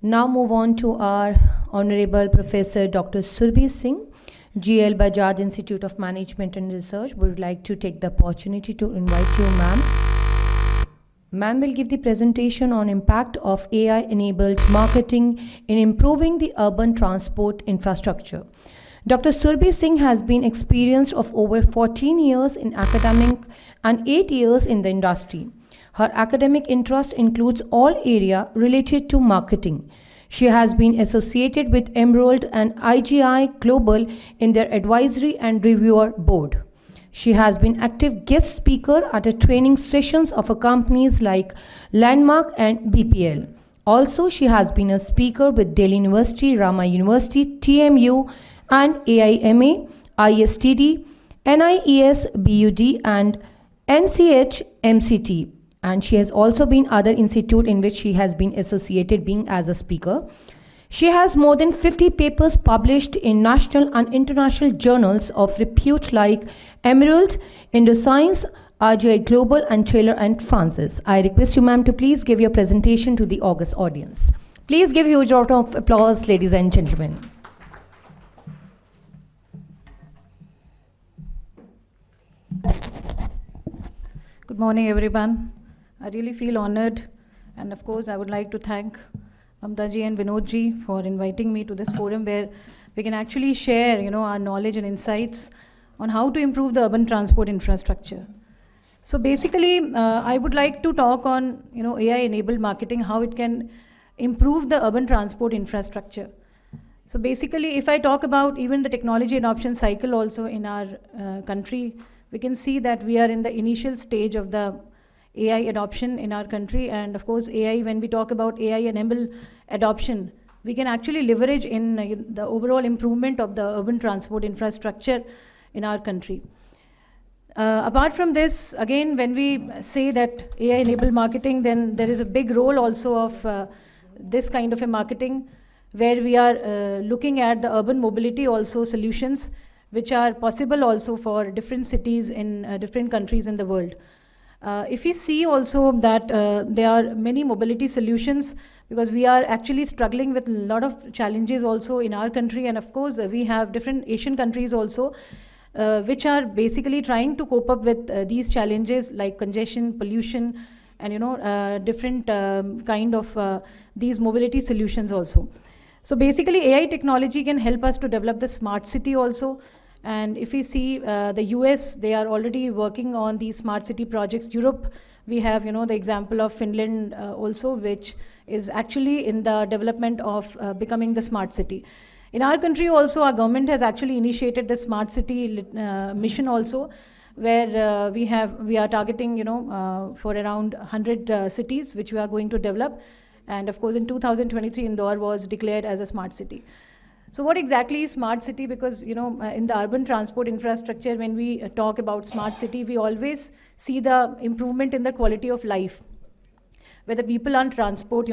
Now move on to our Honorable Professor Dr. Surabhi Singh, GL Bajaj Institute of Management and Research. We would like to take the opportunity to invite you, ma'am. Ma'am will give the presentation on impact of AI-enabled marketing in improving the urban transport infrastructure. Dr. Surabhi Singh has been experienced of over 14 years in academic and 8 years in the industry. Her academic interest includes all area related to marketing. She has been associated with Emerald and IGI Global in their advisory and reviewer board. She has been active guest speaker at a training sessions of companies like Landmark and BPL. Also, she has been a speaker with Delhi University, Rama University, TMU, and AIMA, ISTD, NIES, BUD, and NCH, MCT. And she has also been other institute in which she has been associated being as a speaker. She has more than 50 papers published in national and international journals of repute like Emerald, Indoscience, RGI Global, and Taylor and Francis. I request you, ma'am, to please give your presentation to the august audience. Please give a huge round of applause, ladies and gentlemen. Good morning, everyone. I really feel honored, and of course, I would like to thank Mamta ji and Vinod ji for inviting me to this forum where we can actually share, our knowledge and insights on how to improve the urban transport infrastructure. So basically, I would like to talk on, AI-enabled marketing, how it can improve the urban transport infrastructure. So basically, if I talk about even the technology adoption cycle also in our country, we can see that we are in the initial stage of the AI adoption in our country. And of course, AI, when we talk about AI-enabled adoption, we can actually leverage in the overall improvement of the urban transport infrastructure in our country. Apart from this, again, when we say that AI-enabled marketing, then there is a big role also of this kind of a marketing where we are looking at the urban mobility also solutions which are possible also for different cities in different countries in the world. If we see also that there are many mobility solutions, because we are actually struggling with a lot of challenges also in our country, and of course we have different Asian countries also which are basically trying to cope up with these challenges like congestion, pollution, and different kind of these mobility solutions also. So basically AI technology can help us to develop the smart city also. And if we see the US, they are already working on these smart city projects. Europe, we have the example of Finland also, which is actually in the development of becoming the smart city. In our country also, our government has actually initiated the smart city mission also, where we are targeting for around 100 cities which we are going to develop. And of course, in 2023, Indore was declared as a smart city. So what exactly is smart city? Because in the urban transport infrastructure, when we talk about smart city, we always see the improvement in the quality of life, where the people on transport,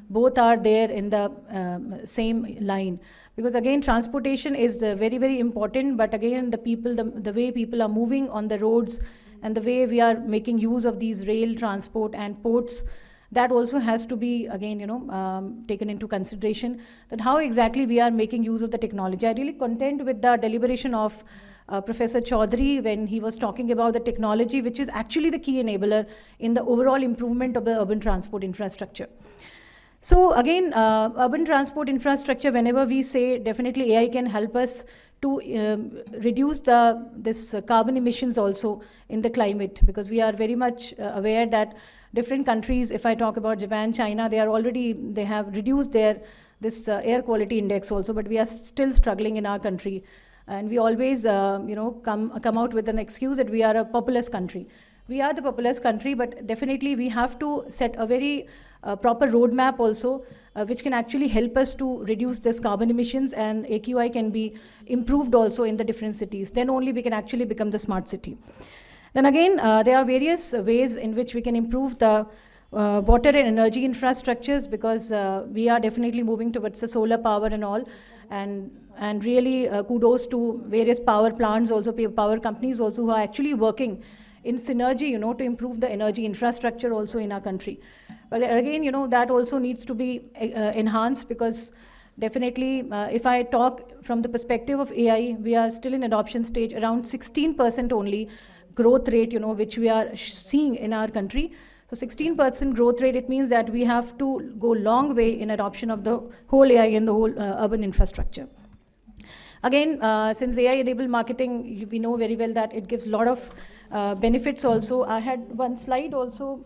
both are there in the same line. Because again, transportation is very, very important. But again, the way people are moving on the roads and the way we are making use of these rail transport and ports, that also has to be, again, taken into consideration, that how exactly we are making use of the technology. I really content with the deliberation of Professor Chaudhary when he was talking about the technology, which is actually the key enabler in the overall improvement of the urban transport infrastructure. So again, urban transport infrastructure, whenever we say definitely AI can help us to reduce this carbon emissions also in the climate, because we are very much aware that different countries, if I talk about Japan, China, they have reduced this air quality index also, but we are still struggling in our country. And we always, come out with an excuse that we are a populous country. We are the populous country, but definitely we have to set a very proper roadmap also, which can actually help us to reduce this carbon emissions, and AQI can be improved also in the different cities. Then only we can actually become the smart city. Then again, there are various ways in which we can improve the water and energy infrastructures, because we are definitely moving towards the solar power and all. And really kudos to various power plants also, power companies also, who are actually working in synergy, to improve the energy infrastructure also in our country. But again, that also needs to be enhanced, because definitely, if I talk from the perspective of AI, we are still in adoption stage, around 16% only growth rate, which we are seeing in our country. So 16% growth rate, it means that we have to go long way in adoption of the whole AI and the whole urban infrastructure. Again, since AI-enabled marketing, we know very well that it gives a lot of benefits also. I had one slide also.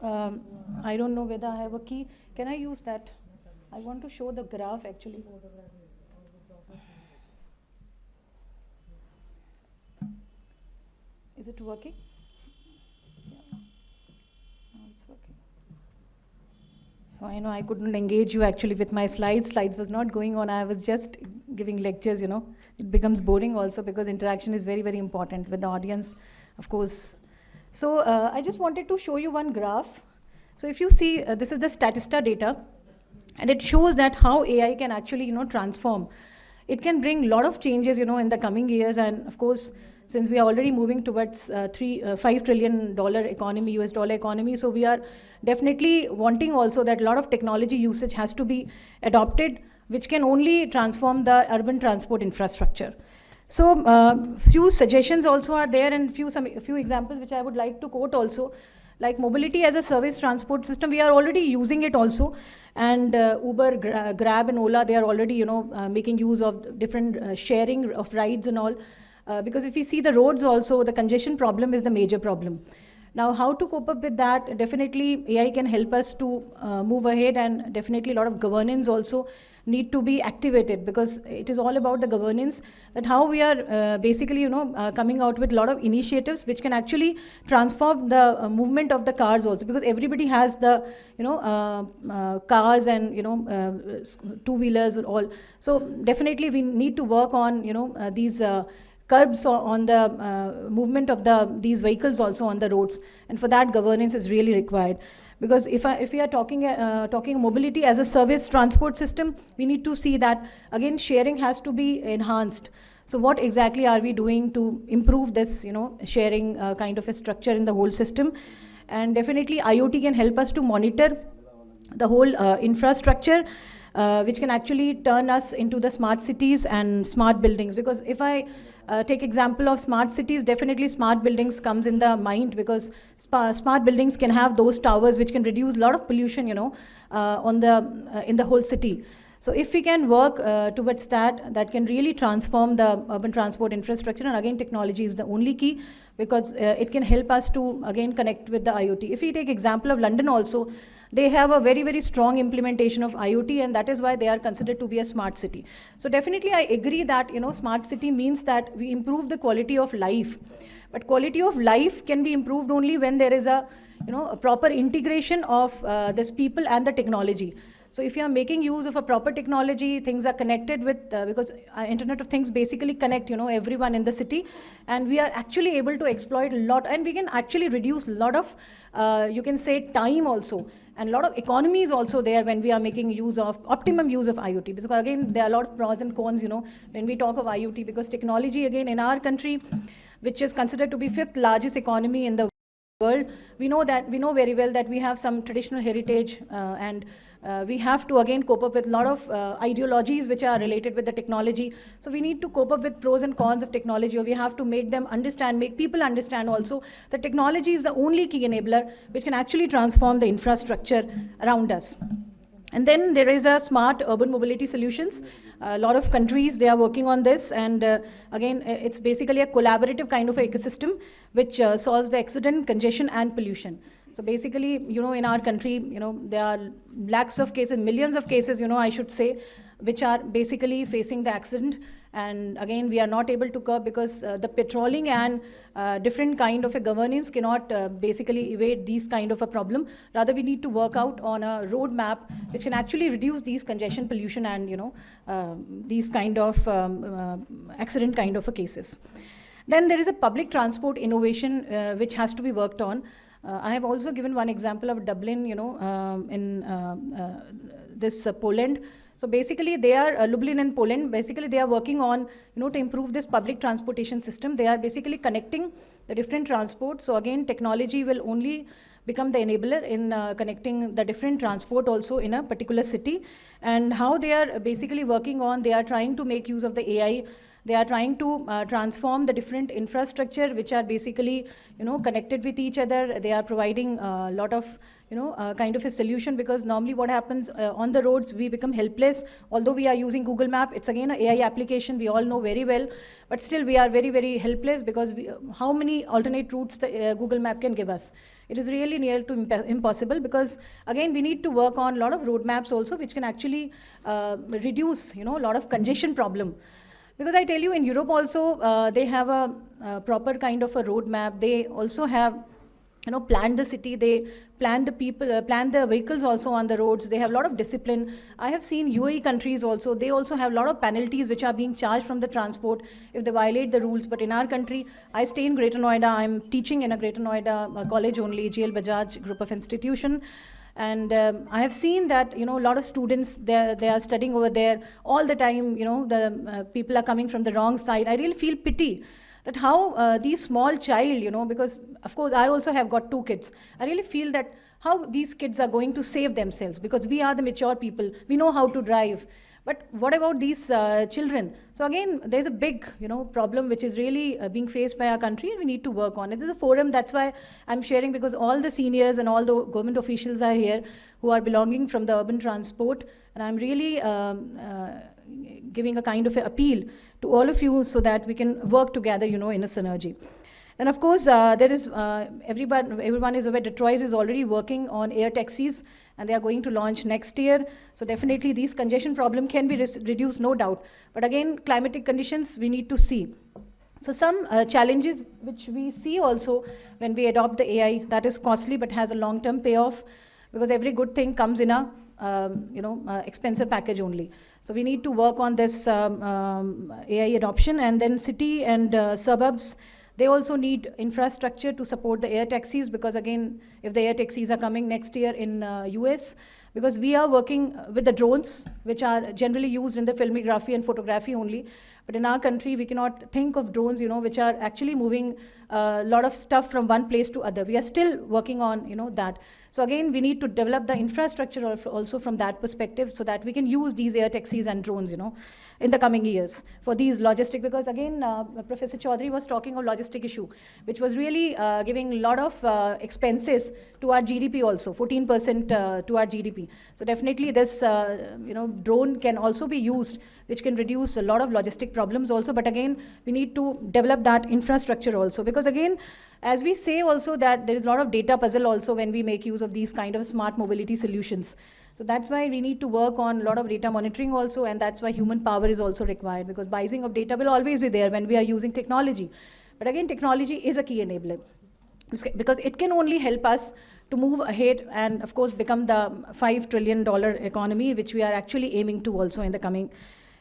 I don't know whether I have a key. Can I use that? I want to show the graph actually. Is it working? Yeah. No, it's working. So I know I couldn't engage you actually with my slides. Slides was not going on. I was just giving lectures, It becomes boring also, because interaction is very, very important with the audience, of course. So I just wanted to show you one graph. So if you see, this is the Statista data, and it shows that how AI can actually, transform. It can bring a lot of changes, in the coming years, and of course, since we are already moving towards $5 trillion economy, US dollar economy, so we are definitely wanting also that a lot of technology usage has to be adopted, which can only transform the urban transport infrastructure. So few suggestions also are there, and few examples which I would like to quote also. Like mobility as a service transport system, we are already using it also, and Uber, Grab and Ola, they are already making use of different sharing of rides and all, because if we see the roads also, the congestion problem is the major problem. Now, how to cope up with that? Definitely AI can help us to move ahead, and definitely a lot of governance also need to be activated, because it is all about the governance, that how we are basically coming out with a lot of initiatives which can actually transform the movement of the cars also, because everybody has the cars and two-wheelers and all. So definitely we need to work on these curbs on the movement of these vehicles also on the roads, and for that governance is really required. Because if we are talking mobility as a service transport system, we need to see that again sharing has to be enhanced. So what exactly are we doing to improve this sharing kind of a structure in the whole system? And definitely IoT can help us to monitor the whole infrastructure, which can actually turn us into the smart cities and smart buildings. Because if I take example of smart cities, definitely smart buildings comes in the mind, because smart buildings can have those towers which can reduce a lot of pollution, in the whole city. So if we can work towards that can really transform the urban transport infrastructure. And again, technology is the only key, because it can help us to again connect with the IoT. If we take example of London also, they have a very, very strong implementation of IoT, and that is why they are considered to be a smart city. So definitely I agree that smart city means that we improve the quality of life. But quality of life can be improved only when there is a proper integration of this people and the technology. So if you are making use of a proper technology, things are connected with, because Internet of Things basically connect, everyone in the city, and we are actually able to exploit a lot, and we can actually reduce a lot of, you can say, time also, and a lot of economies also there when we are making use of, optimum use of IoT. Because again, there are a lot of pros and cons, when we talk of IoT, because technology, again, in our country, which is considered to be 5th largest economy in the world, we know very well that we have some traditional heritage, and we have to again cope up with a lot of ideologies which are related with the technology. So we need to cope up with pros and cons of technology, or we have to make them understand, make people understand also that technology is the only key enabler which can actually transform the infrastructure around us. And then there is a smart urban mobility solutions. A lot of countries, they are working on this, and again, it's basically a collaborative kind of ecosystem which solves the accident, congestion and pollution. So basically, in our country, there are lakhs of cases, millions of cases, I should say, which are basically facing the accident. And again, we are not able to curb, because the patrolling and different kind of a governance cannot basically evade these kind of a problem. Rather, we need to work out on a roadmap which can actually reduce these congestion, pollution, and these kind of accident kind of a cases. Then there is a public transport innovation which has to be worked on. I have also given one example of Dublin, in this Poland. So basically, they are Lublin and Poland. Basically, they are working on to improve this public transportation system. They are basically connecting the different transport. So again, technology will only become the enabler in connecting the different transport also in a particular city, and how they are basically working on, they are trying to make use of the AI. They are trying to transform the different infrastructure which are basically, connected with each other. They are providing a lot of, kind of a solution, because normally what happens on the roads, we become helpless. Although we are using Google Map, it's again an AI application, we all know very well, but still we are very, very helpless, because how many alternate routes the Google Map can give us? It is really near to impossible, because again, we need to work on a lot of roadmaps also, which can actually reduce, a lot of congestion problem. Because I tell you, in Europe also, they have a proper kind of a roadmap. They also have, planned the city. They plan the people, plan the vehicles also on the roads. They have a lot of discipline. I have seen UAE countries also. They also have a lot of penalties which are being charged from the transport if they violate the rules. But in our country, I stay in Greater Noida. I'm teaching in a Greater Noida college only, GL Bajaj group of institution. And I have seen that, a lot of students, they are studying over there all the time. The people are coming from the wrong side. I really feel pity that how these small child, because of course I also have got 2 kids. I really feel that how these kids are going to save themselves, because we are the mature people. We know how to drive. But what about these children? So again, there's a big, problem which is really being faced by our country, and we need to work on it. This is a forum, that's why I'm sharing, because all the seniors and all the government officials are here who are belonging from the urban transport, and I'm really giving a kind of appeal to all of you so that we can work together, in a synergy. And of course, there is, everyone is aware, Detroit is already working on air taxis, and they are going to launch next year. So definitely these congestion problem can be reduced, no doubt. But again, climatic conditions, we need to see. So some challenges which we see also when we adopt the AI, that is costly but has a long-term payoff, because every good thing comes in a expensive package only. So we need to work on this AI adoption. And then city and suburbs, they also need infrastructure to support the air taxis, because again, if the air taxis are coming next year in US, because we are working with the drones, which are generally used in the filmography and photography only. But in our country, we cannot think of drones, which are actually moving a lot of stuff from one place to other. We are still working on, that. So again, we need to develop the infrastructure also from that perspective, so that we can use these air taxis and drones, in the coming years for these logistic. Because again, Professor Chaudhary was talking of logistic issue, which was really giving a lot of expenses to our GDP also, 14% to our GDP. So definitely this, drone can also be used, which can reduce a lot of logistic problems also. But again, we need to develop that infrastructure also, because again, as we say also, that there is a lot of data puzzle also when we make use of these kind of smart mobility solutions. So that's why we need to work on a lot of data monitoring also, and that's why human power is also required, because biasing of data will always be there when we are using technology. But again, technology is a key enabler, because it can only help us to move ahead and of course become the $5 trillion economy, which we are actually aiming to also in the coming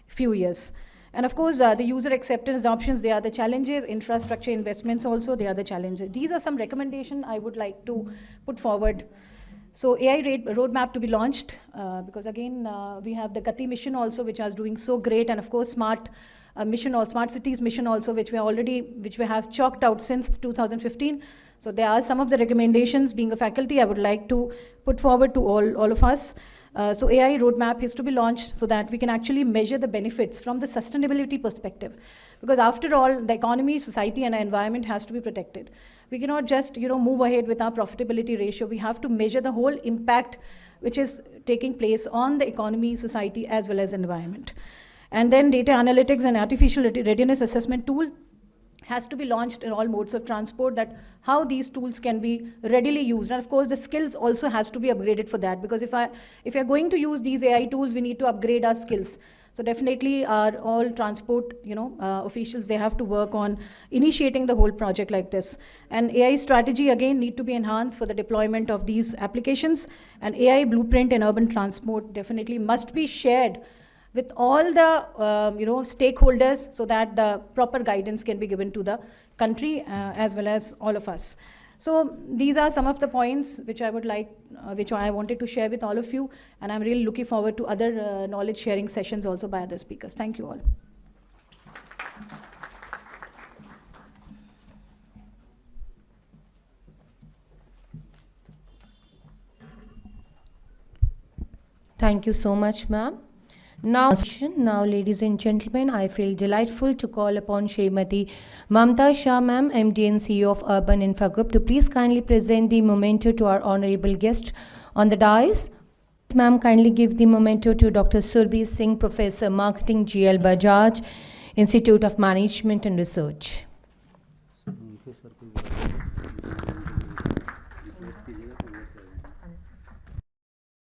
few years. And of course, the user acceptance options, they are the challenges. Infrastructure investments also, they are the challenges. These are some recommendations I would like to put forward. So AI roadmap to be launched, because again, we have the Gati mission also, which is doing so great, and of course, smart mission or smart cities mission also, which we have chalked out since 2015. So there are some of the recommendations. Being a faculty, I would like to put forward to all of us. So AI roadmap is to be launched so that we can actually measure the benefits from the sustainability perspective. Because after all, the economy, society, and our environment has to be protected. We cannot just move ahead with our profitability ratio. We have to measure the whole impact which is taking place on the economy, society, as well as environment. And then data analytics and artificial readiness assessment tool has to be launched in all modes of transport, that how these tools can be readily used. And of course, the skills also has to be upgraded for that, because if you're going to use these AI tools, we need to upgrade our skills. So definitely all transport officials, they have to work on initiating the whole project like this. And AI strategy, again, need to be enhanced for the deployment of these applications. And AI blueprint in urban transport definitely must be shared with all the stakeholders, so that the proper guidance can be given to the country as well as all of us. So these are some of the points which I would like, which I wanted to share with all of you, and I'm really looking forward to other knowledge sharing sessions also by other speakers. Thank you all. Thank you so much, ma'am. Now, ladies and gentlemen, I feel delightful to call upon Srimati Mamta Shah, ma'am, MD and CEO of Urban Infra Group, to please kindly present the memento to our honorable guest on the dais. Ma'am, kindly give the memento to Dr. Surabhi Singh, Professor Marketing, GL Bajaj, Institute of Management and Research.